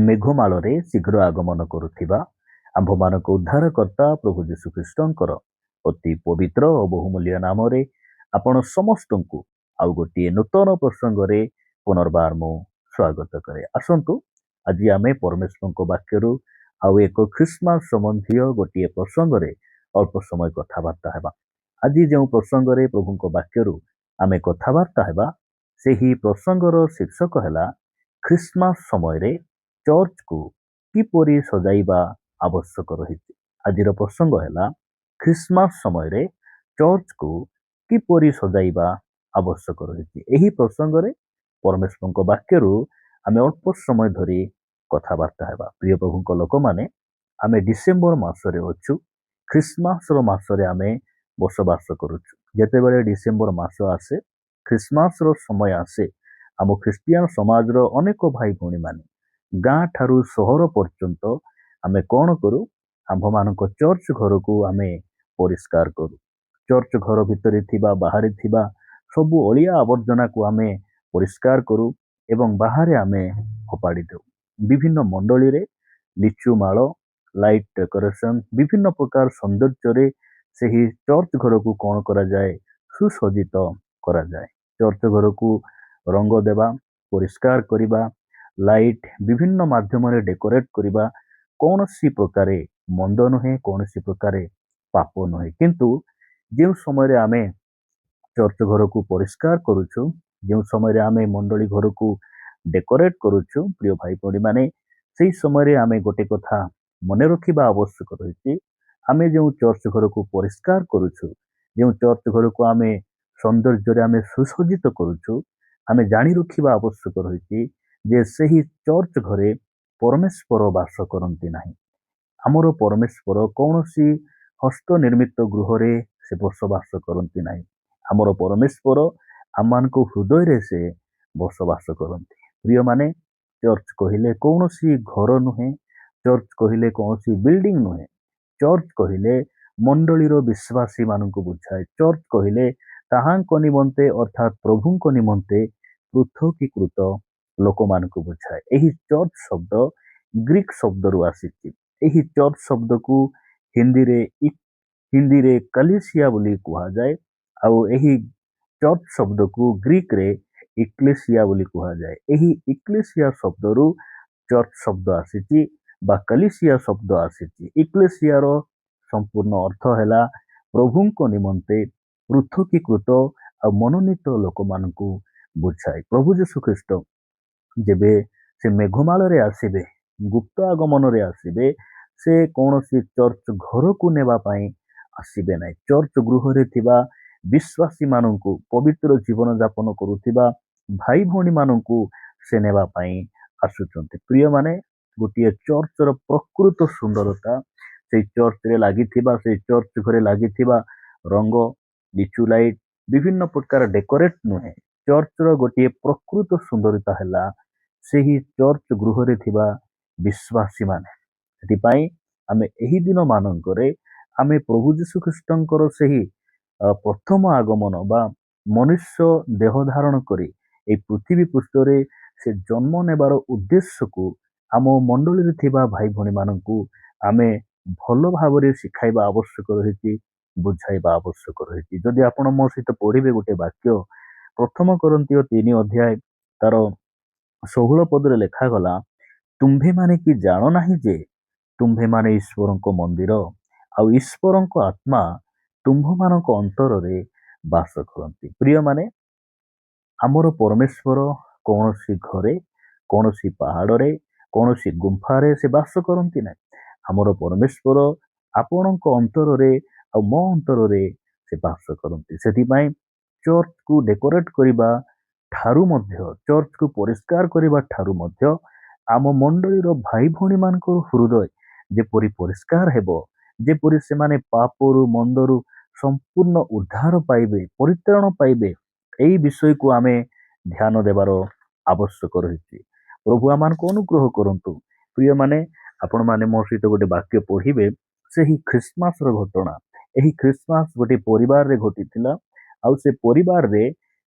ମେଘମାଳରେ ଶୀଘ୍ର ଆଗମନ କରୁଥିବା ଆମ୍ଭମାନଙ୍କ ଉଦ୍ଧାରକର୍ତ୍ତା ପ୍ରଭୁ ଯୀଶୁଖ୍ରୀଷ୍ଟଙ୍କର ଅତି ପବିତ୍ର ଓ ବହୁମୂଲ୍ୟ ନାମରେ ଆପଣ ସମସ୍ତଙ୍କୁ ଆଉ ଗୋଟିଏ ନୂତନ ପ୍ରସଙ୍ଗରେ ପୁନର୍ବାର ମୁଁ ସ୍ୱାଗତ କରେ। ଆସନ୍ତୁ ଆଜି ଆମେ ପରମେଶ୍ୱରଙ୍କ ବାକ୍ୟରୁ ଆଉ ଏକ ଖ୍ରୀଷ୍ଟମାସ ସମ୍ବନ୍ଧୀୟ ଗୋଟିଏ ପ୍ରସଙ୍ଗରେ ଅଳ୍ପ ସମୟ କଥାବାର୍ତ୍ତା ହେବା। ଆଜି ଯେଉଁ ପ୍ରସଙ୍ଗରେ ପ୍ରଭୁଙ୍କ ବାକ୍ୟରୁ ଆମେ କଥାବାର୍ତ୍ତା ହେବା ସେହି ପ୍ରସଙ୍ଗର ଶୀର୍ଷକ ହେଲା ଖ୍ରୀଷ୍ଟମାସ ସମୟରେ ଚର୍ଚ୍ଚକୁ କିପରି ସଜାଇବା ଆବଶ୍ୟକ ରହିଛି। ଆଜିର ପ୍ରସଙ୍ଗ ହେଲା ଖ୍ରୀଷ୍ଟମାସ ସମୟରେ ଚର୍ଚ୍ଚକୁ କିପରି ସଜାଇବା ଆବଶ୍ୟକ ରହିଛି। ଏହି ପ୍ରସଙ୍ଗରେ ପରମେଶ୍ୱରଙ୍କ ବାକ୍ୟରୁ ଆମେ ଅଳ୍ପ ସମୟ ଧରି କଥାବାର୍ତ୍ତା ହେବା। ପ୍ରିୟ ପ୍ରଭୁଙ୍କ ଲୋକମାନେ, ଆମେ ଡିସେମ୍ବର ମାସରେ ଅଛୁ। ଖ୍ରୀଷ୍ଟମାସର ମାସରେ ଆମେ ବସବାସ କରୁଛୁ। ଯେତେବେଳେ ଡିସେମ୍ବର ମାସ ଆସେ, ଖ୍ରୀଷ୍ଟମାସର ସମୟ ଆସେ, ଆମ ଖ୍ରୀଷ୍ଟିଆନ ସମାଜର ଅନେକ ଭାଇ ଭଉଣୀମାନେ ଗାଁ ଠାରୁ ସହର ପର୍ଯ୍ୟନ୍ତ ଆମେ କ'ଣ କରୁ? ଆମ୍ଭମାନଙ୍କ ଚର୍ଚ୍ଚ ଘରକୁ ଆମେ ପରିଷ୍କାର କରୁ। ଚର୍ଚ୍ଚ ଘର ଭିତରେ ଥିବା ବାହାରେ ଥିବା ସବୁ ଅଳିଆ ଆବର୍ଜନାକୁ ଆମେ ପରିଷ୍କାର କରୁ ଏବଂ ବାହାରେ ଆମେ ଫୋପାଡ଼ି ଦେଉ। ବିଭିନ୍ନ ମଣ୍ଡଳୀରେ ଲିଚୁ ମାଳ, ଲାଇଟ୍ ଡେକୋରେସନ, ବିଭିନ୍ନ ପ୍ରକାର ସୌନ୍ଦର୍ଯ୍ୟରେ ସେହି ଚର୍ଚ୍ଚ ଘରକୁ କ'ଣ କରାଯାଏ? ସୁସଜ୍ଜିତ କରାଯାଏ। ଚର୍ଚ୍ଚ ଘରକୁ ରଙ୍ଗ ଦେବା, ପରିଷ୍କାର କରିବା, ଲାଇଟ୍ ବିଭିନ୍ନ ମାଧ୍ୟମରେ ଡେକୋରେଟ୍ କରିବା କୌଣସି ପ୍ରକାରେ ମନ୍ଦ ନୁହେଁ, କୌଣସି ପ୍ରକାରେ ପାପ ନୁହେଁ। କିନ୍ତୁ ଯେଉଁ ସମୟରେ ଆମେ ଚର୍ଚ୍ଚ ଘରକୁ ପରିଷ୍କାର କରୁଛୁ, ଯେଉଁ ସମୟରେ ଆମେ ମଣ୍ଡଳୀ ଘରକୁ ଡେକୋରେଟ୍ କରୁଛୁ, ପ୍ରିୟ ଭାଇ ଭଉଣୀମାନେ, ସେହି ସମୟରେ ଆମେ ଗୋଟେ କଥା ମନେ ରଖିବା ଆବଶ୍ୟକ ରହିଛି। ଆମେ ଯେଉଁ ଚର୍ଚ୍ଚ ଘରକୁ ପରିଷ୍କାର କରୁଛୁ, ଯେଉଁ ଚର୍ଚ୍ଚ ଘରକୁ ଆମେ ସୌନ୍ଦର୍ଯ୍ୟରେ ଆମେ ସୁସଜ୍ଜିତ କରୁଛୁ, ଆମେ ଜାଣି ରଖିବା ଆବଶ୍ୟକ ରହିଛି ଯେ ସେହି ଚର୍ଚ୍ଚ ଘରେ ପରମେଶ୍ୱର ବାସ କରନ୍ତି ନାହିଁ। ଆମର ପରମେଶ୍ୱର କୌଣସି ହସ୍ତ ନିର୍ମିତ ଗୃହରେ ସେ ବସବାସ କରନ୍ତି ନାହିଁ। ଆମର ପରମେଶ୍ୱର ଆମମାନଙ୍କ ହୃଦୟରେ ସେ ବସବାସ କରନ୍ତି। ପ୍ରିୟମାନେ, ଚର୍ଚ୍ଚ କହିଲେ କୌଣସି ଘର ନୁହେଁ, ଚର୍ଚ୍ଚ କହିଲେ କୌଣସି ବିଲ୍ଡିଂ ନୁହେଁ। ଚର୍ଚ୍ଚ କହିଲେ ମଣ୍ଡଳୀର ବିଶ୍ୱାସୀ ମାନଙ୍କୁ ବୁଝାଏ। ଚର୍ଚ୍ଚ କହିଲେ ତାହାଙ୍କ ନିମନ୍ତେ ଅର୍ଥାତ୍ ପ୍ରଭୁଙ୍କ ନିମନ୍ତେ ପୃଥକୀକୃତ ଲୋକମାନଙ୍କୁ ବୁଝାଏ। ଏହି ଚର୍ଚ୍ଚ ଶବ୍ଦ ଗ୍ରୀକ ଶବ୍ଦରୁ ଆସିଛି। ଏହି ଚର୍ଚ୍ଚ ଶବ୍ଦକୁ ହିନ୍ଦୀରେ କଲିସିଆ ବୋଲି କୁହାଯାଏ, ଆଉ ଏହି ଚର୍ଚ୍ଚ ଶବ୍ଦକୁ ଗ୍ରୀକରେ ଇକ୍ଲେସିଆ ବୋଲି କୁହାଯାଏ। ଏହି ଇକ୍ଲେସିଆ ଶବ୍ଦରୁ ଚର୍ଚ୍ଚ ଶବ୍ଦ ଆସିଛି ବା କଲିସିଆ ଶବ୍ଦ ଆସିଛି। ଇକ୍ଲେସିଆର ସମ୍ପୂର୍ଣ୍ଣ ଅର୍ଥ ହେଲା ପ୍ରଭୁଙ୍କ ନିମନ୍ତେ ପୃଥକୀକୃତ ଆଉ ମନୋନୀତ ଲୋକମାନଙ୍କୁ ବୁଝାଏ। ପ୍ରଭୁ ଯୀଶୁଖ୍ରୀଷ୍ଟ ଯେବେ ସେ ମେଘମାଳରେ ଆସିବେ, ଗୁପ୍ତ ଆଗମନରେ ଆସିବେ, ସେ କୌଣସି ଚର୍ଚ୍ଚ ଘରକୁ ନେବା ପାଇଁ ଆସିବେ ନାହିଁ। ଚର୍ଚ୍ଚ ଗୃହରେ ଥିବା ବିଶ୍ୱାସୀ ମାନଙ୍କୁ, ପବିତ୍ର ଜୀବନ ଯାପନ କରୁଥିବା ଭାଇ ଭଉଣୀ ମାନଙ୍କୁ ସେ ନେବା ପାଇଁ ଆସୁଛନ୍ତି। ପ୍ରିୟମାନେ, ଗୋଟିଏ ଚର୍ଚ୍ଚର ପ୍ରକୃତ ସୁନ୍ଦରତା ସେଇ ଚର୍ଚ୍ଚରେ ଲାଗିଥିବା, ସେଇ ଚର୍ଚ୍ଚ ଘରେ ଲାଗିଥିବା ରଙ୍ଗ, ଲିଚୁ ଲାଇଟ୍, ବିଭିନ୍ନ ପ୍ରକାର ଡେକୋରେଟ୍ ନୁହେଁ। ଚର୍ଚ୍ଚର ଗୋଟିଏ ପ୍ରକୃତ ସୁନ୍ଦରତା ହେଲା ସେହି ଚର୍ଚ୍ଚ ଗୃହରେ ଥିବା ବିଶ୍ୱାସୀ ମାନେ। ସେଥିପାଇଁ ଆମେ ଏହି ଦିନ ମାନଙ୍କରେ ଆମେ ପ୍ରଭୁ ଯୀଶୁଖ୍ରୀଷ୍ଟଙ୍କର ସେହି ପ୍ରଥମ ଆଗମନ ବା ମନୁଷ୍ୟ ଦେହ ଧାରଣ କରି ଏହି ପୃଥିବୀ ପୃଷ୍ଠରେ ସେ ଜନ୍ମ ନେବାର ଉଦ୍ଦେଶ୍ୟକୁ ଆମ ମଣ୍ଡଳୀରେ ଥିବା ଭାଇ ଭଉଣୀ ମାନଙ୍କୁ ଆମେ ଭଲ ଭାବରେ ଶିଖାଇବା ଆବଶ୍ୟକ ରହିଛି, ବୁଝାଇବା ଆବଶ୍ୟକ ରହିଛି। ଯଦି ଆପଣ ମୋ ସହିତ ପଢିବେ ଗୋଟେ ବାକ୍ୟ, ପ୍ରଥମ କରନ୍ତୀୟ 3 ଅଧ୍ୟାୟ ତାର 16 ପଦରେ ଲେଖାଗଲା, ତୁମ୍ଭେମାନେ କି ଜାଣ ନାହିଁ ଯେ ତୁମ୍ଭେମାନେ ଈଶ୍ୱରଙ୍କ ମନ୍ଦିର ଆଉ ଈଶ୍ୱରଙ୍କ ଆତ୍ମା ତୁମ୍ଭମାନଙ୍କ ଅନ୍ତରରେ ବାସ କରନ୍ତି। ପ୍ରିୟମାନେ, ଆମର ପରମେଶ୍ୱର କୌଣସି ଘରେ, କୌଣସି ପାହାଡ଼ରେ, କୌଣସି ଗୁମ୍ଫାରେ ସେ ବାସ କରନ୍ତି ନାହିଁ। ଆମର ପରମେଶ୍ୱର ଆପଣଙ୍କ ଅନ୍ତରରେ ଆଉ ମୋ ଅନ୍ତରରେ ସେ ବାସ କରନ୍ତି। ସେଥିପାଇଁ ଚର୍ଚ୍ଚକୁ ଡେକୋରେଟ୍ କରିବା ଠାରୁ ମଧ୍ୟ, ଚର୍ଚ୍ଚକୁ ପରିଷ୍କାର କରିବା ଠାରୁ ମଧ୍ୟ ଆମ ମଣ୍ଡଳୀର ଭାଇ ଭଉଣୀ ମାନଙ୍କର ହୃଦୟ ଯେପରି ପରିଷ୍କାର ହେବ, ଯେପରି ସେମାନେ ପାପରୁ ମନ୍ଦରୁ ସମ୍ପୂର୍ଣ୍ଣ ଉଦ୍ଧାର ପାଇବେ, ପରିତ୍ରାଣ ପାଇବେ, ଏହି ବିଷୟକୁ ଆମେ ଧ୍ୟାନ ଦେବାର ଆବଶ୍ୟକ ରହିଛି। ପ୍ରଭୁ ଆମମାନଙ୍କୁ ଅନୁଗ୍ରହ କରନ୍ତୁ। ପ୍ରିୟମାନେ, ଆପଣମାନେ ମୋ ସହିତ ଗୋଟେ ବାକ୍ୟ ପଢିବେ, ସେହି ଖ୍ରୀଷ୍ଟମାସର ଘଟଣା। ଏହି ଖ୍ରୀଷ୍ଟମାସ ଗୋଟେ ପରିବାରରେ ଘଟିଥିଲା, ଆଉ ସେ ପରିବାରରେ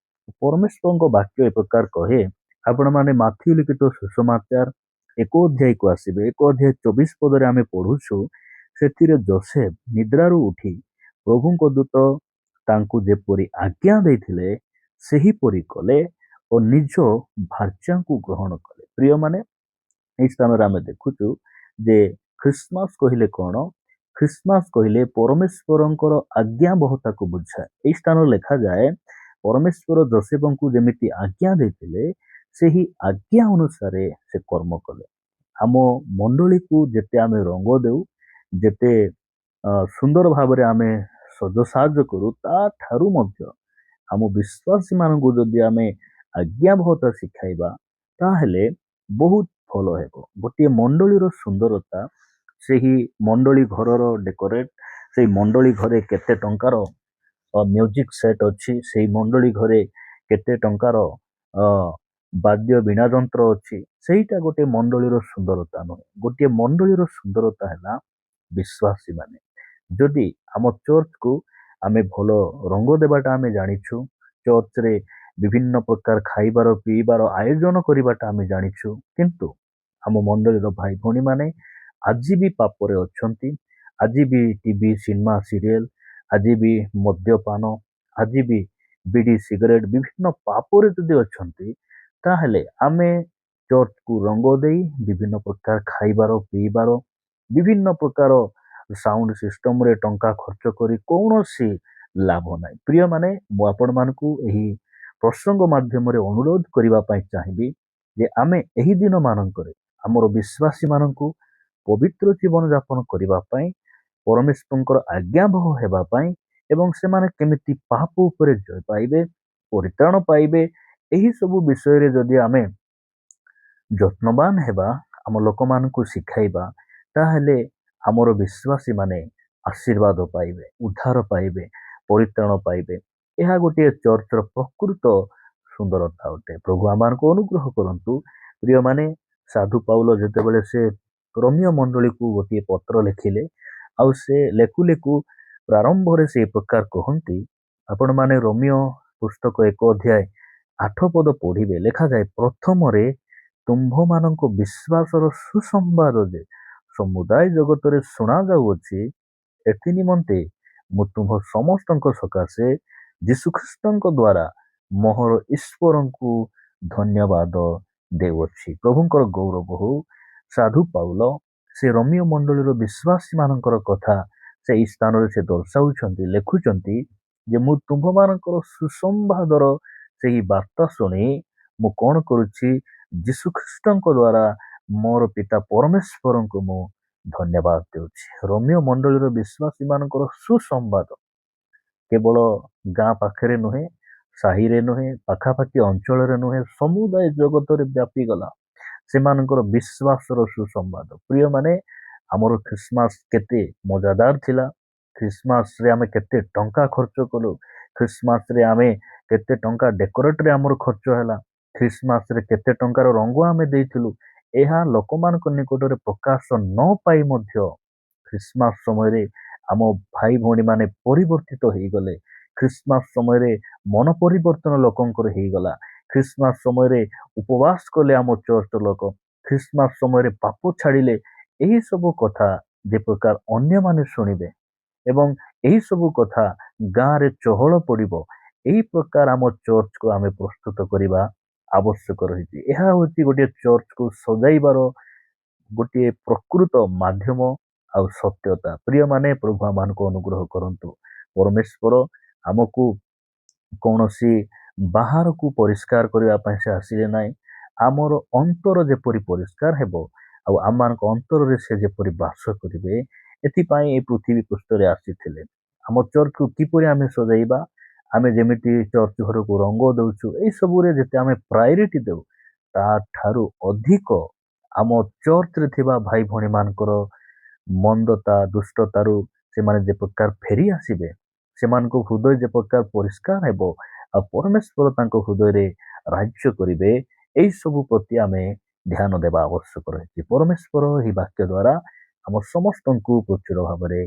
ପରମେଶ୍ୱରଙ୍କ ବାକ୍ୟ ଏ ପ୍ରକାର କହେ। ଆପଣମାନେ ମାଥିଉ ଲିଖିତ ସୁସମାଚାର ଏକ ଅଧ୍ୟାୟକୁ ଆସିବେ। 1 ଅଧ୍ୟାୟ 24 ପଦରେ ଆମେ ପଢୁଛୁ, ସେଥିରେ ଯୋସେଫ ନିଦ୍ରାରୁ ଉଠି ପ୍ରଭୁଙ୍କ ଦୂତ ତାଙ୍କୁ ଯେପରି ଆଜ୍ଞା ଦେଇଥିଲେ ସେହିପରି କଲେ ଓ ନିଜ ଭାର୍ଯ୍ୟାଙ୍କୁ ଗ୍ରହଣ କଲେ। ପ୍ରିୟମାନେ, ଏହି ସ୍ଥାନରେ ଆମେ ଦେଖୁଛୁ ଯେ ଖ୍ରୀଷ୍ଟମାସ କହିଲେ କଣ? ଖ୍ରୀଷ୍ଟମାସ କହିଲେ ପରମେଶ୍ୱରଙ୍କର ଆଜ୍ଞାବହତାକୁ ବୁଝାଏ। ଏହି ସ୍ଥାନରେ ଲେଖାଯାଏ, ପରମେଶ୍ୱର ଯୋସେଫଙ୍କୁ ଯେମିତି ଆଜ୍ଞା ଦେଇଥିଲେ ସେହି ଆଜ୍ଞା ଅନୁସାରେ ସେ କର୍ମ କଲେ। ଆମ ମଣ୍ଡଳୀକୁ ଯେତେ ଆମେ ରଙ୍ଗ ଦେଉ, ଯେତେ ସୁନ୍ଦର ଭାବରେ ଆମେ ସଜସାଜ କରୁ, ତା ଠାରୁ ମଧ୍ୟ ଆମ ବିଶ୍ୱାସୀ ମାନଙ୍କୁ ଯଦି ଆମେ ଆଜ୍ଞାବହତା ଶିଖାଇବା ତାହେଲେ ବହୁତ ଭଲ ହେବ। ଗୋଟିଏ ମଣ୍ଡଳୀର ସୁନ୍ଦରତା ସେହି ମଣ୍ଡଳୀ ଘରର ଡେକୋରେଟ, ସେଇ ମଣ୍ଡଳୀ ଘରେ କେତେ ଟଙ୍କାର ମ୍ୟୁଜିକ ସେଟ୍ ଅଛି, ସେଇ ମଣ୍ଡଳୀ ଘରେ କେତେ ଟଙ୍କାର ବାଦ୍ୟ ବୀଣା ଯନ୍ତ୍ର ଅଛି, ସେଇଟା ଗୋଟେ ମଣ୍ଡଳୀର ସୁନ୍ଦରତା ନୁହେଁ। ଗୋଟିଏ ମଣ୍ଡଳୀର ସୁନ୍ଦରତା ହେଲା ବିଶ୍ୱାସୀ ମାନେ। ଯଦି ଆମ ଚର୍ଚ୍ଚକୁ ଆମେ ଭଲ ରଙ୍ଗ ଦେବାଟା ଆମେ ଜାଣିଛୁ, ଚର୍ଚ୍ଚରେ ବିଭିନ୍ନ ପ୍ରକାର ଖାଇବାର ପିଇବାର ଆୟୋଜନ କରିବାଟା ଆମେ ଜାଣିଛୁ, କିନ୍ତୁ ଆମ ମଣ୍ଡଳୀର ଭାଇ ଭଉଣୀ ମାନେ ଆଜି ବି ପାପରେ ଅଛନ୍ତି, ଆଜି ବି ଟିଭି ସିନେମା ସିରିଏଲ, ଆଜି ବି ମଦ୍ୟପାନ, ଆଜି ବି ବିଡି ସିଗାରେଟ ବିଭିନ୍ନ ପାପରେ ଯଦି ଅଛନ୍ତି, ତାହେଲେ ଆମେ ଚର୍ଚ୍ଚକୁ ରଙ୍ଗ ଦେଇ ବିଭିନ୍ନ ପ୍ରକାର ଖାଇବାର ପିଇବାର, ବିଭିନ୍ନ ପ୍ରକାର ସାଉଣ୍ଡ ସିଷ୍ଟମରେ ଟଙ୍କା ଖର୍ଚ୍ଚ କରି କୌଣସି ଲାଭ ନାହିଁ। ପ୍ରିୟମାନେ, ମୁଁ ଆପଣମାନଙ୍କୁ ଏହି ପ୍ରସଙ୍ଗ ମାଧ୍ୟମରେ ଅନୁରୋଧ କରିବା ପାଇଁ ଚାହିଁବି ଯେ ଆମେ ଏହି ଦିନ ମାନଙ୍କରେ ଆମର ବିଶ୍ୱାସୀ ମାନଙ୍କୁ ପବିତ୍ର ଜୀବନ ଯାପନ କରିବା ପାଇଁ, ପରମେଶ୍ୱରଙ୍କର ଆଜ୍ଞାବହ ହେବା ପାଇଁ ଏବଂ ସେମାନେ କେମିତି ପାପ ଉପରେ ଜୟ ପାଇବେ, ପରିତ୍ରାଣ ପାଇବେ, ଏହି ସବୁ ବିଷୟରେ ଯଦି ଆମେ ଯତ୍ନବାନ ହେବା, ଆମ ଲୋକମାନଙ୍କୁ ଶିଖାଇବା, ତାହେଲେ ଆମର ବିଶ୍ୱାସୀ ମାନେ ଆଶୀର୍ବାଦ ପାଇବେ, ଉଦ୍ଧାର ପାଇବେ, ପରିତ୍ରାଣ ପାଇବେ। ଏହା ଗୋଟିଏ ଚର୍ଚ୍ଚର ପ୍ରକୃତ ସୁନ୍ଦରତା ଅଟେ। ପ୍ରଭୁ ଆମମାନଙ୍କୁ ଅନୁଗ୍ରହ କରନ୍ତୁ। ପ୍ରିୟମାନେ, ସାଧୁ ପାଉଲ ଯେତେବେଳେ ସେ ରୋମିଓ ମଣ୍ଡଳୀକୁ ଗୋଟିଏ ପତ୍ର ଲେଖିଲେ, ଆଉ ସେ ଲେଖୁ ଲେଖୁ ପ୍ରାରମ୍ଭରେ ସେ ପ୍ରକାର କହନ୍ତି, ଆପଣମାନେ ରୋମିଓ ପୁସ୍ତକ 1 ଅଧ୍ୟାୟ 8 ପଦ ପଢିବେ। ଲେଖାଯାଏ, ପ୍ରଥମରେ ତୁମ୍ଭମାନଙ୍କ ବିଶ୍ୱାସର ସୁସମ୍ବାଦ ଯେ ସମୁଦାୟ ଜଗତରେ ଶୁଣା ଯାଉଅଛି, ଏଥି ନିମନ୍ତେ ମୁଁ ତୁମ୍ଭ ସମସ୍ତଙ୍କ ସକାଶେ ଯୀଶୁଖ୍ରୀଷ୍ଟଙ୍କ ଦ୍ୱାରା ମୋହର ଈଶ୍ୱରଙ୍କୁ ଧନ୍ୟବାଦ ଦେଉଅଛି। ପ୍ରଭୁଙ୍କର ଗୌରବ ହଉ। ସାଧୁ ପାଉଲ ସେ ରୋମିଓ ମଣ୍ଡଳୀର ବିଶ୍ୱାସୀ ମାନଙ୍କର କଥା ସେଇ ସ୍ଥାନରେ ସେ ଦର୍ଶାଉଛନ୍ତି, ଲେଖୁଛନ୍ତି ଯେ ମୁଁ ତୁମ୍ଭମାନଙ୍କର ସୁସମ୍ବାଦର ସେହି ବାର୍ତ୍ତା ଶୁଣି ମୁଁ କଣ କରୁଛି, ଯୀଶୁଖ୍ରୀଷ୍ଟଙ୍କ ଦ୍ୱାରା ମୋର ପିତା ପରମେଶ୍ୱରଙ୍କୁ ମୁଁ ଧନ୍ୟବାଦ ଦେଉଛି। ରୋମିଓ ମଣ୍ଡଳୀର ବିଶ୍ୱାସୀ ମାନଙ୍କର ସୁସମ୍ବାଦ କେବଳ ଗାଁ ପାଖରେ ନୁହେଁ, ସାହିରେ ନୁହେଁ, ପାଖାପାଖି ଅଞ୍ଚଳରେ ନୁହେଁ, ସମୁଦାୟ ଜଗତରେ ବ୍ୟାପିଗଲା ସେମାନଙ୍କର ବିଶ୍ୱାସର ସୁସମ୍ବାଦ। ପ୍ରିୟମାନେ, ଆମର ଖ୍ରୀଷ୍ଟମାସ କେତେ ମଜାଦାର ଥିଲା। ଖ୍ରୀଷ୍ଟମାସରେ ଆମେ କେତେ ଟଙ୍କା ଖର୍ଚ୍ଚ କଲୁ, ଖ୍ରୀଷ୍ଟମାସରେ ଆମେ କେତେ ଟଙ୍କା ଡେକୋରେଟରେ ଆମର ଖର୍ଚ୍ଚ ହେଲା, ଖ୍ରୀଷ୍ଟମାସରେ କେତେ ଟଙ୍କାର ରଙ୍ଗ ଆମେ ଦେଇଥିଲୁ। ଏହା ଲୋକମାନଙ୍କ ନିକଟରେ ପ୍ରକାଶ ନ ପାଇ ମଧ୍ୟ ଖ୍ରୀଷ୍ଟମାସ ସମୟରେ ଆମ ଭାଇ ଭଉଣୀ ମାନେ ପରିବର୍ତ୍ତିତ ହେଇଗଲେ। ଖ୍ରୀଷ୍ଟମାସ ସମୟରେ ମନ ପରିବର୍ତ୍ତନ ଲୋକଙ୍କର ହେଇଗଲା। ଖ୍ରୀଷ୍ଟମାସ ସମୟରେ ଉପବାସ କଲେ ଆମ ଚର୍ଚ୍ଚ ଲୋକ, ଖ୍ରୀଷ୍ଟମାସ ସମୟରେ ପାପ ଛାଡ଼ିଲେ। ଏହି ସବୁ କଥା ଯେ ପ୍ରକାର ଅନ୍ୟମାନେ ଶୁଣିବେ ଏବଂ ଏହି ସବୁ କଥା ଗାଁରେ ଚହଳ ପଡ଼ିବ, ଏହି ପ୍ରକାର ଆମ ଚର୍ଚ୍ଚକୁ ଆମେ ପ୍ରସ୍ତୁତ କରିବା ଆବଶ୍ୟକ ରହିଛି। ଏହା ହେଉଛି ଗୋଟିଏ ଚର୍ଚ୍ଚକୁ ସଜାଇବାର ଗୋଟିଏ ପ୍ରକୃତ ମାଧ୍ୟମ ଆଉ ସତ୍ୟତା। ପ୍ରିୟମାନେ, ପ୍ରଭୁ ଆମମାନଙ୍କୁ ଅନୁଗ୍ରହ କରନ୍ତୁ। ପରମେଶ୍ୱର ଆମକୁ କୌଣସି ବାହାରକୁ ପରିଷ୍କାର କରିବା ପାଇଁ ସେ ଆସିଲେ ନାହିଁ। ଆମର ଅନ୍ତର ଯେପରି ପରିଷ୍କାର ହେବ ଆଉ ଆମମାନଙ୍କ ଅନ୍ତରରେ ସେ ଯେପରି ବାସ କରିବେ, ଏଥିପାଇଁ ଏ ପୃଥିବୀ ପୃଷ୍ଠରେ ଆସିଥିଲେ। ଆମ ଚର୍ଚ୍ଚକୁ କିପରି ଆମେ ସଜାଇବା, ଆମେ ଯେମିତି ଚର୍ଚ୍ଚ ଘରକୁ ରଙ୍ଗ ଦେଉଛୁ, ଏଇସବୁରେ ଯେତେ ଆମେ ପ୍ରାୟୋରିଟି ଦେଉ, ତାଠାରୁ ଅଧିକ ଆମ ଚର୍ଚ୍ଚରେ ଥିବା ଭାଇ ଭଉଣୀ ମାନଙ୍କର ମନ୍ଦତା ଦୁଷ୍ଟତାରୁ ସେମାନେ ଯେ ପ୍ରକାର ଫେରି ଆସିବେ, ସେମାନଙ୍କ ହୃଦୟ ଯେ ପ୍ରକାର ପରିଷ୍କାର ହେବ ଆଉ ପରମେଶ୍ୱର ତାଙ୍କ ହୃଦୟରେ ରାଜ୍ୟ କରିବେ, ଏହି ସବୁ ପ୍ରତି ଆମେ ଧ୍ୟାନ ଦେବା ଆବଶ୍ୟକ ରହିଛି। ପରମେଶ୍ୱର ଏହି ବାକ୍ୟ ଦ୍ୱାରା ଆମ ସମସ୍ତଙ୍କୁ ପ୍ରଚୁର ଭାବରେ